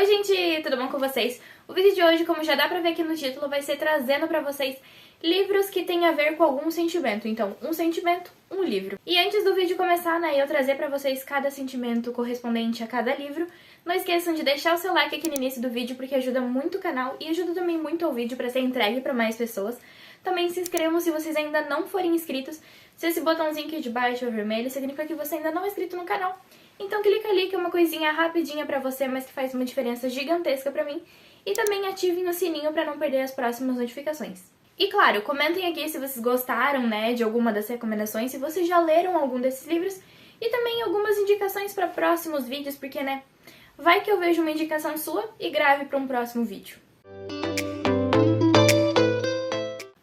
Oi gente, tudo bom com vocês? O vídeo de hoje, como já dá pra ver aqui no título, vai ser trazendo pra vocês livros que tem a ver com algum sentimento. Então, um sentimento, um livro. E antes do vídeo começar, né, eu trazer pra vocês cada sentimento correspondente a cada livro, não esqueçam de deixar o seu like aqui no início do vídeo, porque ajuda muito o canal e ajuda também muito o vídeo pra ser entregue pra mais pessoas. Também se inscrevam se vocês ainda não forem inscritos. Se esse botãozinho aqui de baixo é vermelho, significa que você ainda não é inscrito no canal. Então clica ali, que é uma coisinha rapidinha pra você, mas que faz uma diferença gigantesca pra mim. E também ativem o sininho pra não perder as próximas notificações. E claro, comentem aqui se vocês gostaram, né, de alguma das recomendações, se vocês já leram algum desses livros. E também algumas indicações pra próximos vídeos, porque, né, vai que eu vejo uma indicação sua e grave pra um próximo vídeo.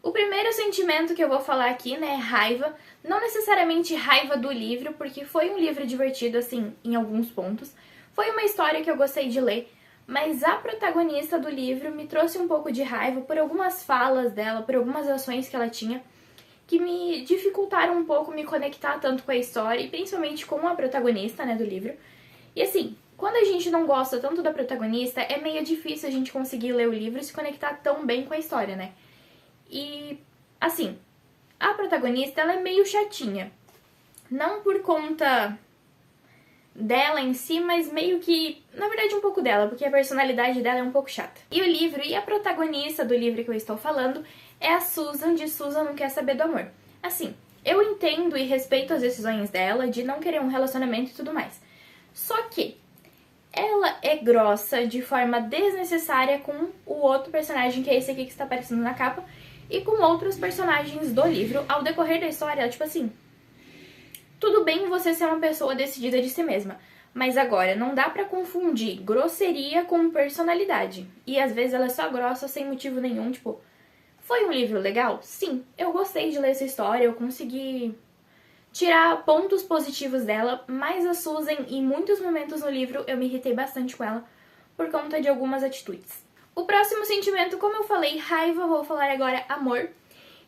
O primeiro sentimento que eu vou falar aqui, né, é raiva. Não necessariamente raiva do livro, porque foi um livro divertido, assim, em alguns pontos. Foi uma história que eu gostei de ler, mas a protagonista do livro me trouxe um pouco de raiva por algumas falas dela, por algumas ações que ela tinha, que me dificultaram um pouco me conectar tanto com a história, e principalmente com a protagonista, né, do livro. E assim, quando a gente não gosta tanto da protagonista, é meio difícil a gente conseguir ler o livro e se conectar tão bem com a história, né? E, assim, a protagonista, ela é meio chatinha. Não por conta dela em si, mas meio que, na verdade, um pouco dela, porque a personalidade dela é um pouco chata. E o livro, e a protagonista do livro que eu estou falando, é a Susan, de Susan Não Quer Saber do Amor. Assim, eu entendo e respeito as decisões dela de não querer um relacionamento e tudo mais. Só que ela é grossa de forma desnecessária com o outro personagem, que é esse aqui que está aparecendo na capa, e com outros personagens do livro. Ao decorrer da história, ela, tipo assim, tudo bem você ser uma pessoa decidida de si mesma, mas agora não dá pra confundir grosseria com personalidade. E às vezes ela é só grossa sem motivo nenhum, tipo, foi um livro legal? Sim, eu gostei de ler essa história, eu consegui tirar pontos positivos dela, mas a Susan, em muitos momentos no livro, eu me irritei bastante com ela por conta de algumas atitudes. O próximo sentimento, como eu falei, raiva, vou falar agora amor.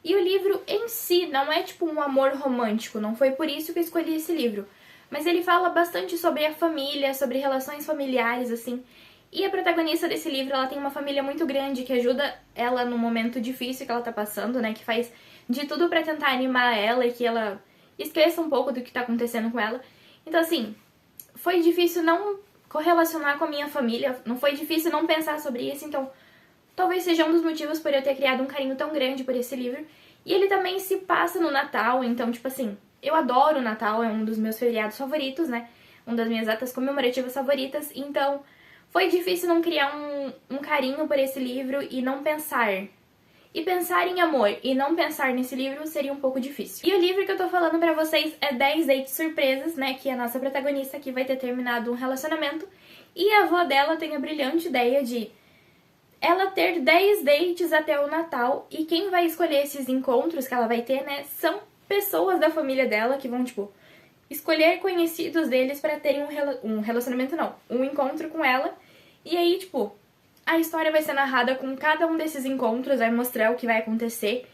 E o livro em si não é tipo um amor romântico, não foi por isso que eu escolhi esse livro. Mas ele fala bastante sobre a família, sobre relações familiares, assim. E a protagonista desse livro, ela tem uma família muito grande que ajuda ela no momento difícil que ela tá passando, né? Que faz de tudo pra tentar animar ela e que ela esqueça um pouco do que tá acontecendo com ela. Então, assim, foi difícil não correlacionar com a minha família, não foi difícil não pensar sobre isso, então talvez seja um dos motivos por eu ter criado um carinho tão grande por esse livro. E ele também se passa no Natal, então, tipo assim, eu adoro o Natal, é um dos meus feriados favoritos, né? Uma das minhas datas comemorativas favoritas, então foi difícil não criar um carinho por esse livro e não pensar. E pensar em amor e não pensar nesse livro seria um pouco difícil. E o livro que eu tô falando pra vocês é 10 dates surpresas, né? Que a nossa protagonista aqui vai ter terminado um relacionamento e a avó dela tem a brilhante ideia de ela ter 10 dates até o Natal, e quem vai escolher esses encontros que ela vai ter, né, são pessoas da família dela que vão, tipo, escolher conhecidos deles pra terem um relacionamento, não, um encontro com ela. E aí, tipo, a história vai ser narrada com cada um desses encontros, vai mostrar o que vai acontecer.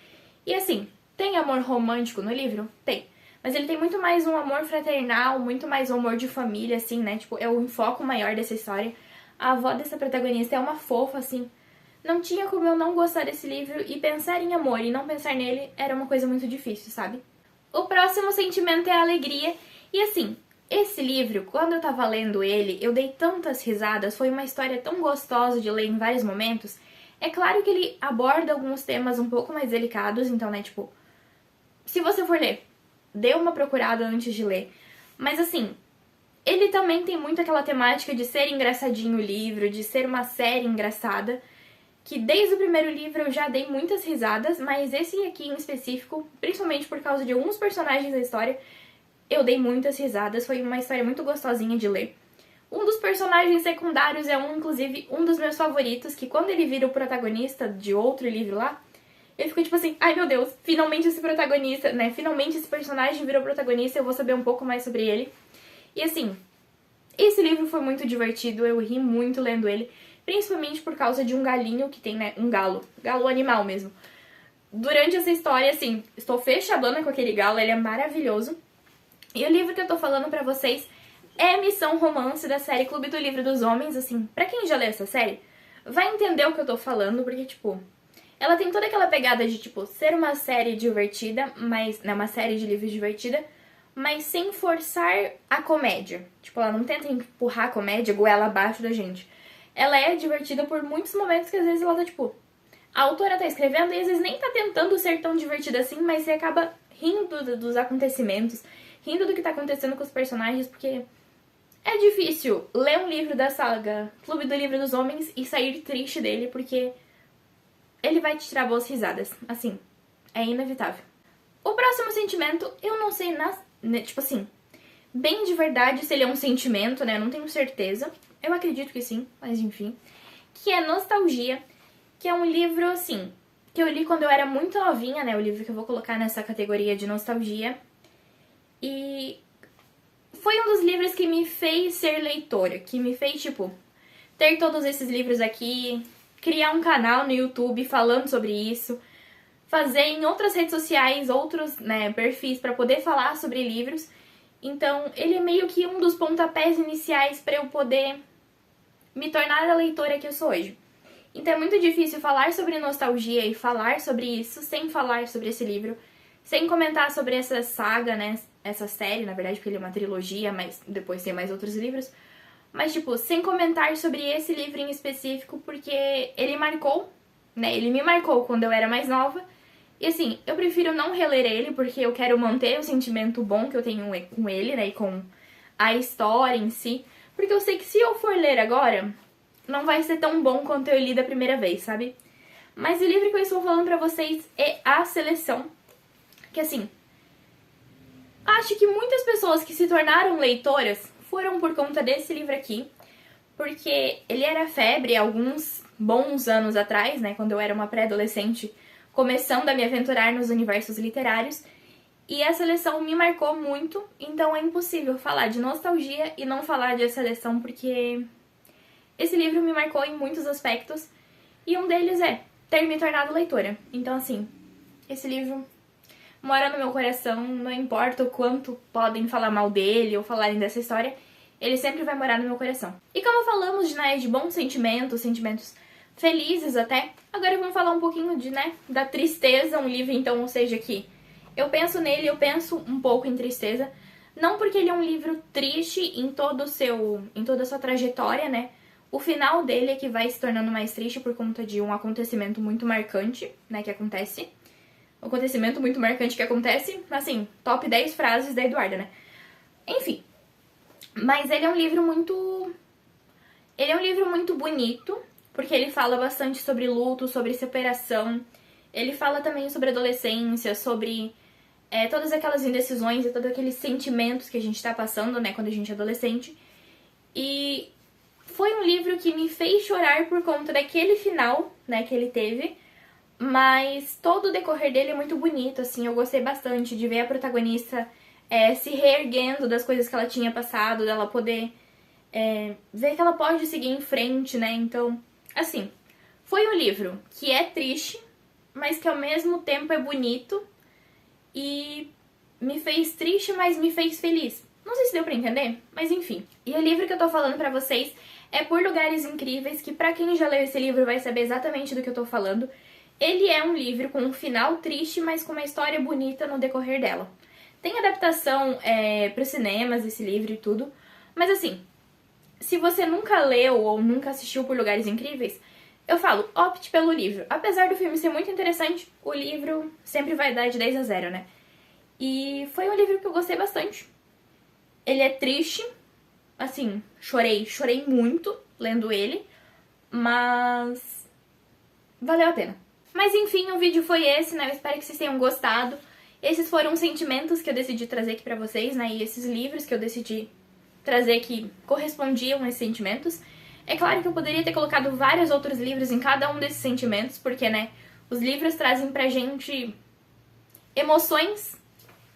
E assim, tem amor romântico no livro? Tem. Mas ele tem muito mais um amor fraternal, muito mais um amor de família, assim, né? Tipo, é o enfoque maior dessa história. A avó dessa protagonista é uma fofa, assim. Não tinha como eu não gostar desse livro, e pensar em amor e não pensar nele era uma coisa muito difícil, sabe? O próximo sentimento é a alegria. E assim, esse livro, quando eu tava lendo ele, eu dei tantas risadas, foi uma história tão gostosa de ler em vários momentos. É claro que ele aborda alguns temas um pouco mais delicados, então, né, tipo, se você for ler, dê uma procurada antes de ler. Mas assim, ele também tem muito aquela temática de ser engraçadinho o livro, de ser uma série engraçada, que desde o primeiro livro eu já dei muitas risadas, mas esse aqui em específico, principalmente por causa de alguns personagens da história, eu dei muitas risadas, foi uma história muito gostosinha de ler. Um dos personagens secundários é inclusive, um dos meus favoritos, que quando ele vira o protagonista de outro livro lá, eu fico tipo assim, ai meu Deus, finalmente esse protagonista, né, finalmente esse personagem virou protagonista, eu vou saber um pouco mais sobre ele. E assim, esse livro foi muito divertido, eu ri muito lendo ele, principalmente por causa de um galinho que tem, né, um galo animal mesmo. Durante essa história, assim, estou fechadona com aquele galo, ele é maravilhoso. E o livro que eu tô falando pra vocês é a missão romance da série Clube do Livro dos Homens, assim, pra quem já leu essa série, vai entender o que eu tô falando, porque, tipo, ela tem toda aquela pegada de, tipo, ser uma série divertida, mas, né, uma série de livros divertida, mas sem forçar a comédia. Tipo, ela não tenta empurrar a comédia goela abaixo da gente. Ela é divertida por muitos momentos que às vezes ela tá, tipo, a autora tá escrevendo e às vezes nem tá tentando ser tão divertida assim, mas você acaba rindo dos acontecimentos, rindo do que tá acontecendo com os personagens, porque é difícil ler um livro da saga Clube do Livro dos Homens e sair triste dele, porque ele vai te tirar boas risadas. Assim, é inevitável. O próximo sentimento, eu não sei, tipo assim, bem de verdade se ele é um sentimento, né? Eu não tenho certeza. Eu acredito que sim, mas enfim. Que é Nostalgia, que é um livro, assim, que eu li quando eu era muito novinha, né? O livro que eu vou colocar nessa categoria de nostalgia. E foi um dos livros que me fez ser leitora, que me fez, tipo, ter todos esses livros aqui, criar um canal no YouTube falando sobre isso, fazer em outras redes sociais, outros, né, perfis para poder falar sobre livros. Então, ele é meio que um dos pontapés iniciais para eu poder me tornar a leitora que eu sou hoje. Então é muito difícil falar sobre nostalgia e falar sobre isso sem falar sobre esse livro, sem comentar sobre essa saga, né, essa série, na verdade, porque ele é uma trilogia, mas depois tem mais outros livros. Mas, tipo, sem comentar sobre esse livro em específico, porque ele marcou, né, ele me marcou quando eu era mais nova. E assim, eu prefiro não reler ele, porque eu quero manter o sentimento bom que eu tenho com ele, né, e com a história em si. Porque eu sei que se eu for ler agora, não vai ser tão bom quanto eu li da primeira vez, sabe? Mas o livro que eu estou falando pra vocês é A Seleção. Que assim, acho que muitas pessoas que se tornaram leitoras foram por conta desse livro aqui. Porque ele era febre há alguns bons anos atrás, né? Quando eu era uma pré-adolescente, começando a me aventurar nos universos literários. E a seleção me marcou muito, então é impossível falar de nostalgia e não falar de A Seleção, porque esse livro me marcou em muitos aspectos, e um deles é ter me tornado leitora. Então, assim, esse livro mora no meu coração, não importa o quanto podem falar mal dele ou falarem dessa história, ele sempre vai morar no meu coração. E como falamos, né, de bons sentimentos, sentimentos felizes até, agora vamos falar um pouquinho de, né, da tristeza, um livro, então, ou seja, que eu penso nele, eu penso um pouco em tristeza, não porque ele é um livro triste em toda a sua trajetória, né? O final dele é que vai se tornando mais triste por conta de um acontecimento muito marcante, né, que acontece. Um acontecimento muito marcante que acontece, assim, top 10 frases da Eduarda, né? Enfim. Mas ele é um livro muito... Ele é um livro muito bonito, porque ele fala bastante sobre luto, sobre separação. Ele fala também sobre adolescência, sobre todas aquelas indecisões e todos aqueles sentimentos que a gente tá passando, né, quando a gente é adolescente. E foi um livro que me fez chorar por conta daquele final, né, que ele teve. Mas todo o decorrer dele é muito bonito, assim, eu gostei bastante de ver a protagonista se reerguendo das coisas que ela tinha passado, dela poder ver que ela pode seguir em frente, né, então, assim, foi um livro que é triste, mas que ao mesmo tempo é bonito e me fez triste, mas me fez feliz. Não sei se deu pra entender, mas enfim. E o livro que eu tô falando pra vocês é Por Lugares Incríveis, que pra quem já leu esse livro vai saber exatamente do que eu tô falando. Ele é um livro com um final triste, mas com uma história bonita no decorrer dela. Tem adaptação pros cinemas, esse livro e tudo, mas assim, se você nunca leu ou nunca assistiu Por Lugares Incríveis, eu falo, opte pelo livro. Apesar do filme ser muito interessante, o livro sempre vai dar de 10 a 0, né? E foi um livro que eu gostei bastante. Ele é triste, assim, chorei muito lendo ele, mas valeu a pena. Mas enfim, o vídeo foi esse, né? Eu espero que vocês tenham gostado. Esses foram os sentimentos que eu decidi trazer aqui pra vocês, né? E esses livros que eu decidi trazer que correspondiam a esses sentimentos. É claro que eu poderia ter colocado vários outros livros em cada um desses sentimentos, porque, né, os livros trazem pra gente emoções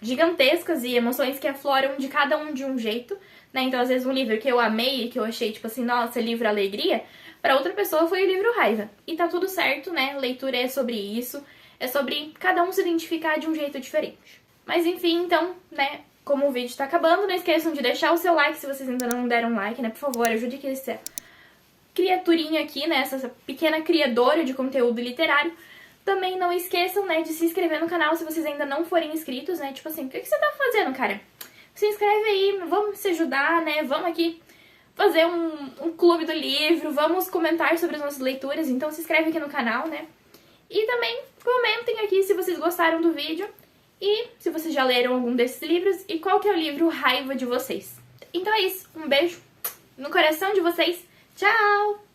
gigantescas e emoções que afloram de cada um de um jeito, né? Então, às vezes, um livro que eu amei, que eu achei, tipo assim, nossa, livro alegria, pra outra pessoa foi o livro raiva. E tá tudo certo, né? Leitura é sobre isso, é sobre cada um se identificar de um jeito diferente. Mas, enfim, então, né, como o vídeo tá acabando, não esqueçam de deixar o seu like se vocês ainda não deram like, né? Por favor, ajude aqui essa criaturinha aqui, né? Essa pequena criadora de conteúdo literário. Também não esqueçam, né, de se inscrever no canal se vocês ainda não forem inscritos, né? Tipo assim, o que você tá fazendo, cara? Se inscreve aí, vamos se ajudar, né? Vamos aqui fazer um clube do livro, vamos comentar sobre as nossas leituras, então se inscreve aqui no canal, né? E também comentem aqui se vocês gostaram do vídeo e se vocês já leram algum desses livros e qual que é o livro raiva de vocês. Então é isso, um beijo no coração de vocês, tchau!